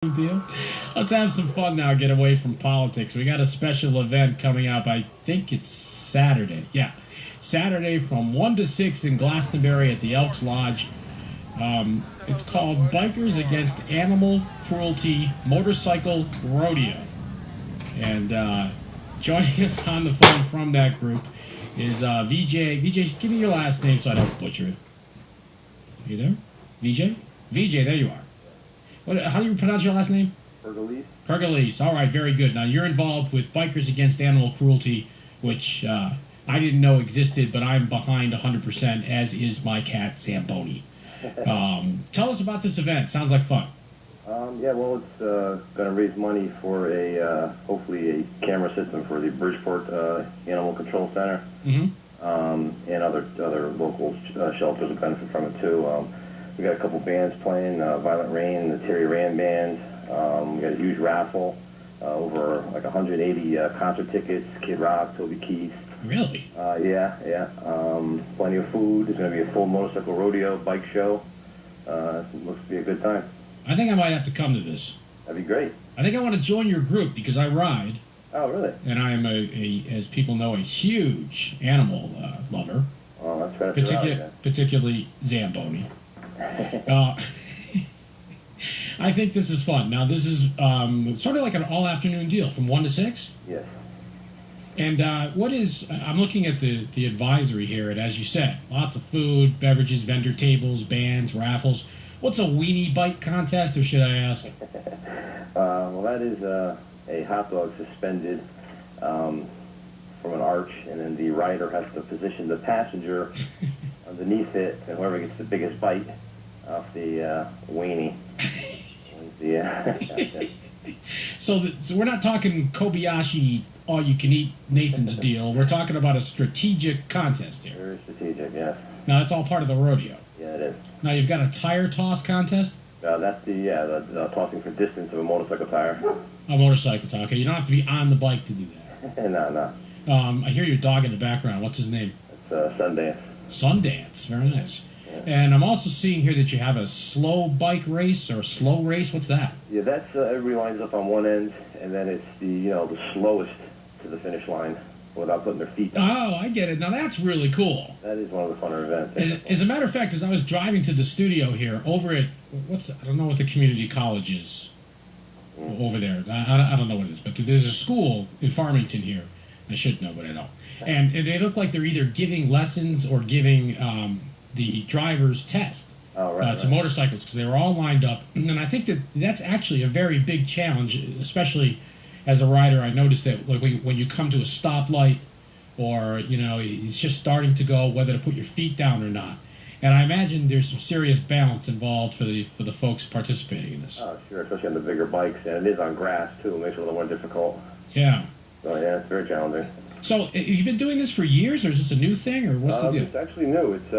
Deal. Let's have some fun now. Get away from politics. We got a special event coming up. I think it's Saturday. Yeah, Saturday from 1 to 6 in Glastonbury at the Elks Lodge. It's called Bikers Against Animal Cruelty Motorcycle Rodeo. And joining us on the phone from that group is VJ. VJ, give me your last name so I don't butcher it. Are you there? VJ? VJ, there you are. How do you pronounce your last name? Pergolese. Pergolese. All right, very good. Now, you're involved with Bikers Against Animal Cruelty, which I didn't know existed, but I'm behind 100%, as is my cat, Zamboni. Tell us about this event. Sounds like fun. Yeah, well, it's going to raise money for hopefully a camera system for the Bridgeport Animal Control Center. And other local shelters will benefit from it, too. We got a couple bands playing, Violent Rain, the Terry Rand Band. We got a huge raffle, over like 180 concert tickets, Kid Rock, Toby Keith. Really? Yeah. Plenty of food. There's going to be a full motorcycle rodeo bike show. Looks to be a good time. I think I might have to come to this. That'd be great. I think I want to join your group because I ride. Oh, really? And I'm, as people know, a huge animal lover. Oh, that's right. Particularly Zamboni. I think this is fun. Now, this is sort of like an all-afternoon deal from 1 to 6? Yes. And I'm looking at the advisory here, and as you said, lots of food, beverages, vendor tables, bands, raffles. What's a weenie bite contest, or should I ask? Well, that is a hot dog suspended from an arch, and then the rider has to position the passenger underneath it, and whoever gets the biggest bite off the weenie. So we're not talking Kobayashi all-you-can-eat Nathan's deal. We're talking about a strategic contest here. Very strategic, yes. Now, that's all part of the rodeo. Yeah, it is. Now, you've got a tire toss contest? That's the tossing for distance of a motorcycle tire. A motorcycle tire. Okay, you don't have to be on the bike to do that. No. I hear your dog in the background. What's his name? It's Sundance. Sundance. Very nice. Yeah. And I'm also seeing here that you have a slow bike race or a slow race. What's that? Yeah, that's everybody lines up on one end, and then it's the slowest to the finish line without putting their feet down. Oh, I get it. Now that's really cool. That is one of the funner events. As a matter of fact, as I was driving to the studio here, over at I don't know what the community college is over there. I don't know what it is, but there's a school in Farmington here. I should know, but I don't. And they look like they're either giving lessons or giving the driver's test to motorcycles, because they were all lined up. And I think that's actually a very big challenge, especially as a rider. I noticed that when you come to a stoplight, or it's just starting to go, whether to put your feet down or not. And I imagine there's some serious balance involved for the folks participating in this. Oh, sure, especially on the bigger bikes, and it is on grass too. It makes it a little more difficult. Yeah. So yeah, it's very challenging. So, have you been doing this for years, or is this a new thing, or what's the deal? It's actually new. It's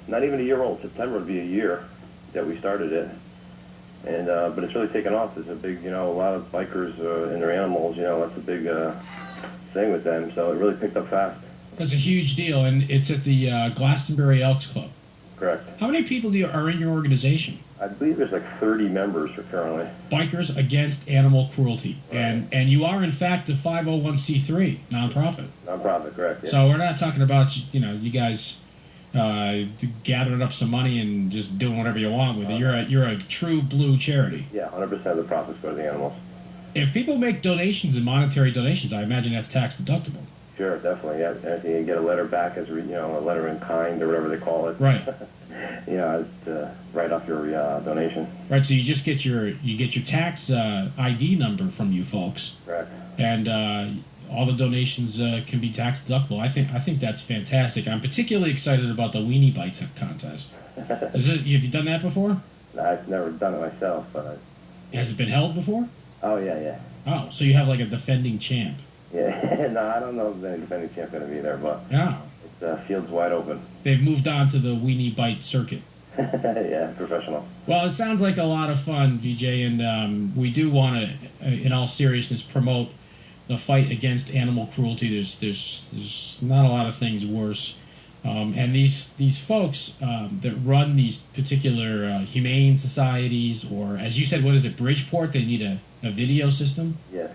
not even a year old. September would be a year that we started it, and but it's really taken off. There's a big, a lot of bikers and their animals. That's a big thing with them. So it really picked up fast. That's a huge deal, and it's at the Glastonbury Elks Club. Correct. How many people are in your organization? I believe there's like 30 members currently. Bikers Against Animal Cruelty. Right. And you are, in fact, a 501c3 nonprofit. Nonprofit, correct. Yeah. So we're not talking about, you guys gathering up some money and just doing whatever you want with it. You're a true blue charity. Yeah, 100% of the profits go to the animals. If people make donations and monetary donations, I imagine that's tax deductible. Sure, definitely. Yeah, anything you get a letter back as a letter in kind or whatever they call it. Right. It's right off your donation. Right. So you just get your tax ID number from you folks. Correct. And all the donations can be tax deductible. I think that's fantastic. I'm particularly excited about the weenie bite contest. Have you done that before? I've never done it myself, but Has it been held before? Oh yeah. Oh, so you have like a defending champ. Yeah, no, I don't know if there's any defending champ going to be there, but it's field's wide open. They've moved on to the weenie bite circuit. Yeah, professional. Well, it sounds like a lot of fun, VJ, and we do want to, in all seriousness, promote the fight against animal cruelty. There's not a lot of things worse And these folks that run these particular humane societies, or as you said, what is it, Bridgeport? They need a video system. Yes.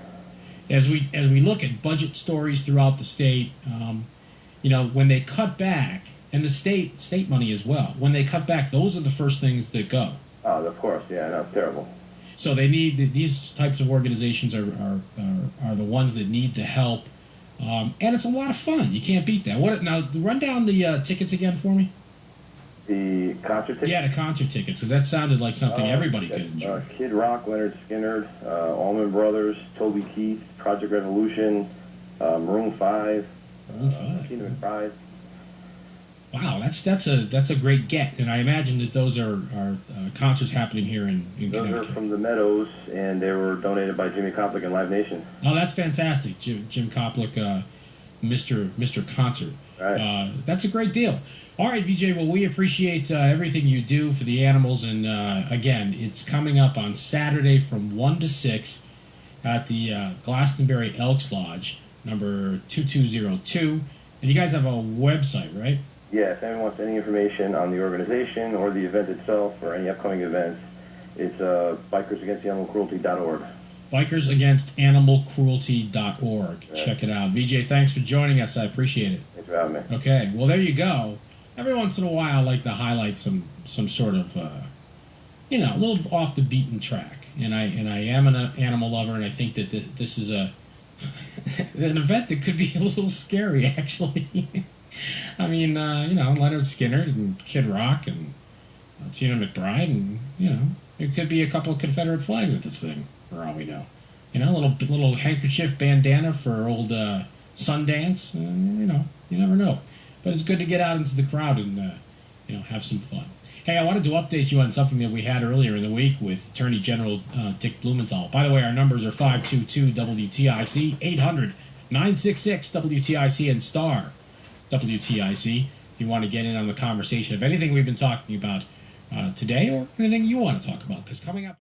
As we look at budget stories throughout the state, when they cut back, and the state money as well, when they cut back, those are the first things that go. Oh, of course, yeah, no, it's terrible. So they need these types of organizations are the ones that need the help, and it's a lot of fun. You can't beat that. What now? Run down the tickets again for me. The concert tickets? Yeah, the concert tickets, because that sounded like something everybody could enjoy. Kid Rock, Leonard Skinner, Allman Brothers, Toby Keith, Project Revolution, Maroon 5, Kingdom Pride. Wow, that's a great get, and I imagine that those are concerts happening here in Those Connecticut. are from the Meadows, and they were donated by Jimmy Koplik and Live Nation. Oh, that's fantastic, Jim Koplik, Mr. Concert. Right. That's a great deal. All right, VJ. Well, we appreciate everything you do for the animals, and again, it's coming up on Saturday from 1 to 6 at the Glastonbury Elks Lodge, number 2202. And you guys have a website, right? Yeah, if anyone wants any information on the organization or the event itself or any upcoming events, it's bikersagainstanimalcruelty.org. Bikersagainstanimalcruelty.org. Right. Check it out. VJ, thanks for joining us. I appreciate it. Thanks for having me. Okay, well, there you go. Every once in a while, I like to highlight some sort of, a little off the beaten track. And I am an animal lover, and I think that this is an event that could be a little scary, actually. I mean, Leonard Skinner and Kid Rock and Tina McBride, and it could be a couple of Confederate flags at this thing, for all we know. Little handkerchief bandana for old Sundance. You never know. But it's good to get out into the crowd and have some fun. Hey, I wanted to update you on something that we had earlier in the week with Attorney General Dick Blumenthal. By the way, our numbers are 522-WTIC, 800-966-WTIC, and star WTIC if you want to get in on the conversation of anything we've been talking about today or anything you want to talk about. Because coming up